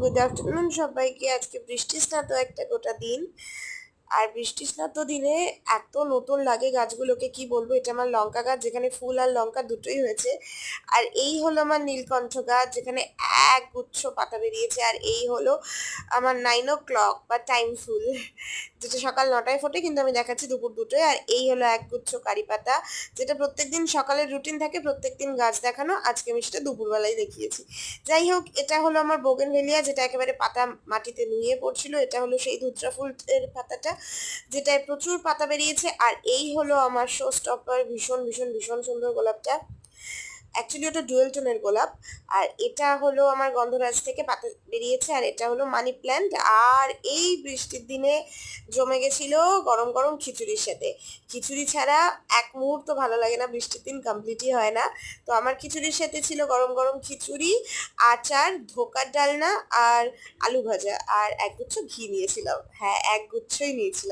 Good afternoon সবাইকে। আজকে বৃষ্টি স্নাত একটা গোটা দিন। আর বৃষ্টি স্নাত দিনে এত নতুন লাগে গাছগুলোকে, কি বলবো। এটা আমার লঙ্কা গাছ, যেখানে ফুল আর লঙ্কা দুটোই হয়েছে। আর এই হলো আমার নীলকণ্ঠ গাছ, যেখানে এক গুচ্ছ পাতা বেরিয়েছে। আর এই হলো আমার 9 o'clock বা টাইম ফুল, যেটা সকাল 9টায় ফোটে, কিন্তু আমি দেখাচ্ছি দুপুর 2টোয়। আর এই হলো এক গুচ্ছ কারি পাতা, যেটা প্রত্যেকদিন সকালের রুটিন থাকে, প্রত্যেকদিন গাছ দেখানো। আজকে আমি সেটা দুপুরবেলায় দেখিয়েছি। যাই হোক, এটা হলো আমার বোগেনভেলিয়া, যেটা একেবারে পাতা মাটিতে নুয়ে পড়ছিল। এটা হলো সেই ধুত্রা ফুলের পাতাটা, যেটায় প্রচুর পাতা বেরিয়েছে। আর এই হলো আমার শো স্টপার, ভীষণ ভীষণ ভীষণ সুন্দর গোলাপটা। অ্যাকচুয়ালি ওটা ডুয়েল টোনের গোলাপ। আর এটা হলো আমার গন্ধরাজ থেকে পাতা বেরিয়েছে। আর এটা হলো মানি প্ল্যান্ট। আর এই বৃষ্টির দিনে জমে গেছিল গরম গরম খিচুড়ির সাথে। খিচুড়ি ছাড়া এক মুহূর্ত ভালো লাগে না, বৃষ্টির দিন কমপ্লিটই হয় না। তো আমার খিচুড়ির সাথে ছিল গরম গরম খিচুড়ি, আচার, ধোকার ডালনা আর আলু ভাজা, আর একগুচ্ছ ঘি নিয়েছিলাম। হ্যাঁ, একগুচ্ছই নিয়েছিলাম।